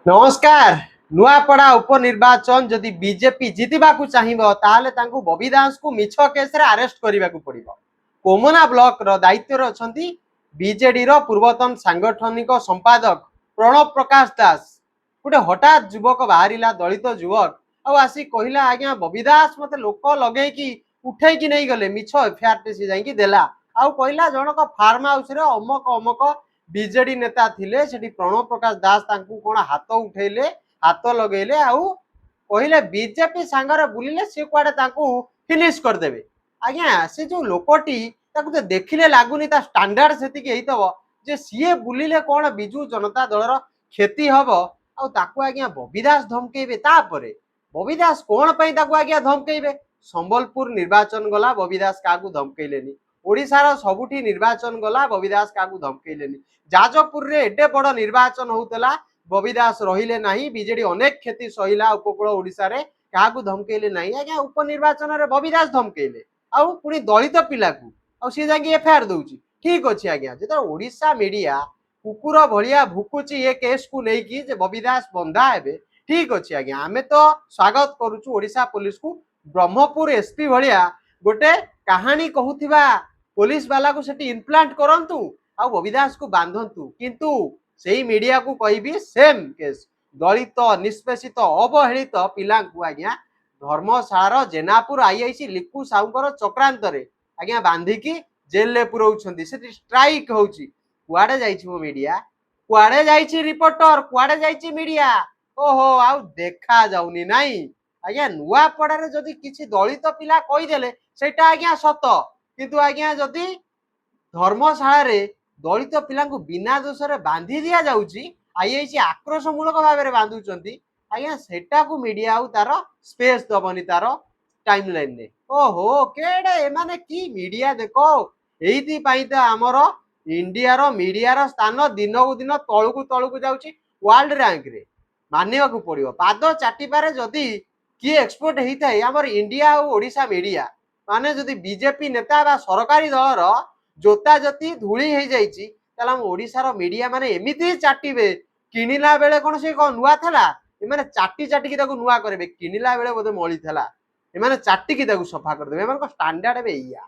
नमस्कार। नुआपड़ा उपनिर्वाचन जदि बीजेपी जितवा चाहिए ताहले तांकु बबी दास को मिछ केस रे अरेस्ट करने को पड़ो। कोमना ब्लॉक रो दायित्व रे अछंती बीजेडी रो पूर्वतन सांगठनिक संपादक प्रणव प्रकाश दास। गोटे हठात युवक बाहरिला दलित युवक आसी कहला आज्ञा बबी दास मते लोक लगे कि उठे कि नहीं गले मिछ एफआईआर टे सी जाई देला आउ कहला जनक फार्म हाउस रे अमक अमक बीजेडी नेता थिले सेठी प्रणव प्रकाश दास तांकू कोन हाथ उठेले हाथ लगेले आउ कहले बीजेपी सांगरे बुलिले से कुआडे तांकू फिनिश कर देबे। आज्ञा से जो लोकटी ताकू तो देखिले लागुनी ता स्टैंडर्ड सेति के हितबो जे सीए बुलिले कोन बिजू जनता दल रो क्षति हबो आउ ताकू आज्ञा बबी दास धमकेबे। तापरे बबी दास कोन पई ताकू आज्ञा धमकेबे। संबलपुर निर्वाचन गला बबी दास काकू धमकेलेनी। ओडिशार सबुठी निर्वाचन गला बबी दास काकू धमकेलेनी। जाजपुर रे एडे बड़ निर्वाचन होतला बबी दास रहिले नाही। बीजेडी अनेक क्षति सहिला उपकूल ओडिशा रे काकू धमकेले नाही। आज्ञा उपनिर्वाचन रे बबी दास धमकेले आउ पुनी दलित पिला को आउ से जागी एफआईआर दउची। ठीक अछि आज्ञा जेता ओडिशा मीडिया कुकुर भलिया भुकुची ए केस को लेकी कि जे बबी दास बंधा हेबे। ठीक अछि आज्ञा आमे तो स्वागत करूछु ओडिशा पुलिस को। ब्रह्मपुर एसपी भलिया गोटे कहानी कहूथिबा पुलिस वाला को सेठी इम्प्लांट करंतु आ बबी दास को बांधंतु। किंतु सेही मीडिया को कहबी सेम केस दलित निष्पेषित अवहेलित पिला को आज्ञा धर्मशाला जेनापुर आईआईसी लिकु साउकर चक्रांत रे आज्ञा बांधिकी जेल ले पुरौछंती। सेठी स्ट्राइक होउची कुआडे जाईची मो मीडिया कुआडे जाईची रिपोर्टर कुआडे जाईची मीडिया ओहो आउ देखा जाउनी नाही। आज्ञा नुआपड़ा रे जदि किछि दलित पिला कहि देले सेटा आज्ञा सत किंतु आज्ञा जदि धर्मशाला रे दलित पिला को बिना दोष रे बांधी दिया जाउची आईआईसी आक्रोशमूलक भाव में बांधुचंती आज्ञा सेटा को मीडिया आउ तार स्पेस दबनी तार टाइमलाइन ने। ओहो केडे एमाने की मीडिया देखो एइति पई त हमर इंडिया रो मीडिया रो स्थान दिन को दिन तळकु जाउची वर्ल्ड रैंक रे मानिबा को पड़ियो। पाद चाटी पारे जदि की एक्सपोर्ट हेइथाय हमर इंडिया और ओडिशा मीडिया माने जदि बीजेपी नेता बा सरकारी दलर जोता जति धूली हो जाइए ताला हम ओडिशार मीडिया माने एमिति चाटिबे किनिला बेले कोन से कोन नुआ थला एमाने चाटी चाटी की ताकू नुआ करबे किनिला बेले बोधे मळी थला एमाने चाटी की ताकू सफा कर देबे। एमान को स्टैंडर्ड बे इया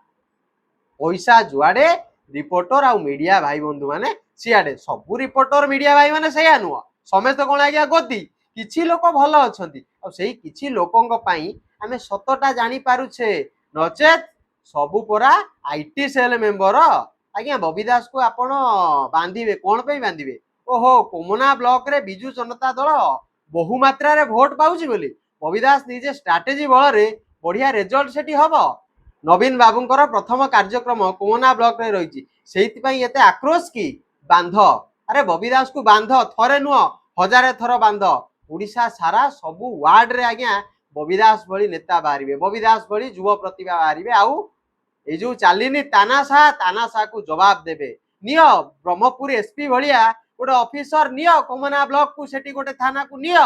पैसा जुआडे रिपोर्टर आ मीडिया भाई बंधु माने सियाडे सब रिपोर्टर मीडिया भाई माने सेया नुआ समेत कोन आज्ञा गति किछि लोक भल अछंती आ सेही किछि लोकंक पई आमे सतटा जानि पारुछे नचेत सबु परा आईटी सेल मेंबर आज्ञा बबी दास को आपण बांधिबे कोन पे बांधिबे। ओहो कोमना ब्लॉक रे बिजू जनता दल बहु मात्रा रे वोट पाउची बोली बबी दास निजे स्ट्रेटजी बल रे बढ़िया रिजल्ट सेठी हबो। नवीन बाबूंकर प्रथम कार्यक्रम कोमना ब्लॉक रे रहिची सेहिति पई एते आक्रोश की बांध अरे बबी दास को बांध थरे नुह हजारे थर बांध ओडिशा सारा सबु वार्ड रे आज्ञा बबी दास भली नेता बाहरिबे बबी दास भली युवा प्रतिभा बाहरिबे आउ ए जो चालीनी तानाशा को जवाब देबे। नियो ब्रह्मपुर एसपी भलिया गोटे ऑफिसर नियो कोमना ब्लॉक को सेठी गोटे थाना को नियो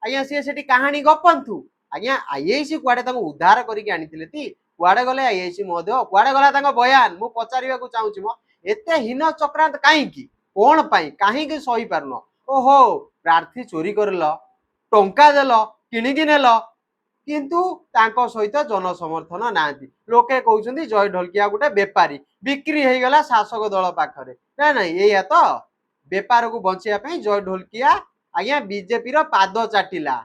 आज्ञा सी सेठी कहानी गपंतु आज्ञा आईआईसी कुआडे ताको उद्धार करिके आनिथिले ती कुआडे गले आईआईसी महोदय कुआडे गला ताको बयान मु पचारिबा को चाहूची म एते हीन चक्रांत काहे की कोन पई काहे की सही पारनो। ओहो प्रार्थी चोरी करलो टंका देलो किनिकी नेलो किंतु तांको सहित जन समर्थन नांती लोके कहउछंती जय ढोलकिया गोटे बेपारी बिक्री हे गला शासक दल पाखरे ना ना एया तो बेपार को बंचिया पई जय ढोलकिया आज्ञा बीजेपी रो पाद चाटिला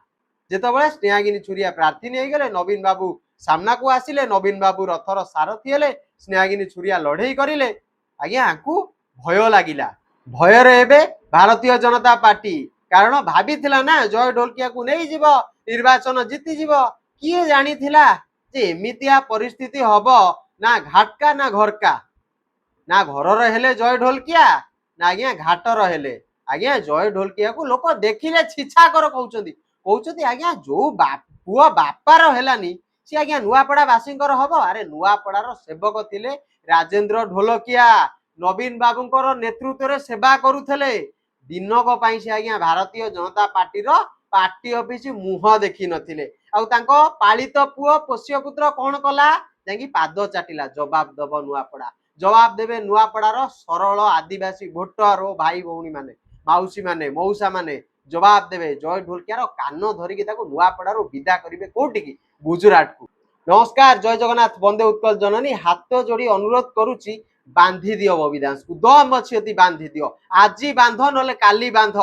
जेतबेले स्नेहागिनी छुरिया प्रार्थी नै गले नवीन बाबू सामना को आसिले नवीन बाबू रथर सारथी हेले स्नेहागिनी छुरिया लड़ाई करिले आज्ञा आकू भय लागिला भय रे हेबे भारतीय जनता पार्टी कारण भाबिथिला ना जय ढोलकिया को नै जीवो निर्वाचन जीति जीवो किए जानी थिला जे एमितिया परिस्थिति हबो ना घाटका ना घरका ना घर हेले जय ढोलकिया ना आज्ञा घाट हेले आज्ञा जय ढोलकिया को लोक देखिले छिछा कर कहउछंती आज्ञा जो पुओ बापार हेलानी सी आज्ञा नुआपड़ा बासिंकर हबो। अरे नुआपड़ार सेवक थिले राजेंद्र ढोलकिया नवीन बाबूंकर नेतृत्व रे सेवा करुथले दिनक पई से आज्ञा भारतीय जनता पार्टी रो पार्टी ऑफिस मुह देखी नथिले आउ तांको पालित पुओ पोष्य पुत्र कोन कला जाकी पाद चाटिला जवाब दबो नुआपड़ा जवाब देबे नुआपड़ार सरल आदिवासी भोटर ओ भाई भौणी माने माउसी माने मौसा माने जवाब देवे जय ढोलकियार कान धरिकी नुआपड़ारू विदा करेंगे कोटि की गुजरात को। नमस्कार जय जगन्नाथ वंदे उत्कल जननी हाथ जोड़ी अनुरोध करुची बांधी दियो बबिदास को दम अच्छी बांधी दियो आज बांध ना काली बांध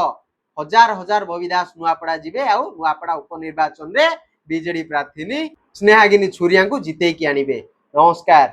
हजार हजार बबिदास नुआपड़ा जीवे आ नुआपड़ा उपनिर्वाचन रे बीजेडी प्रार्थी स्नेहागिनी छुरिया को जितेकी आनिबे। नमस्कार।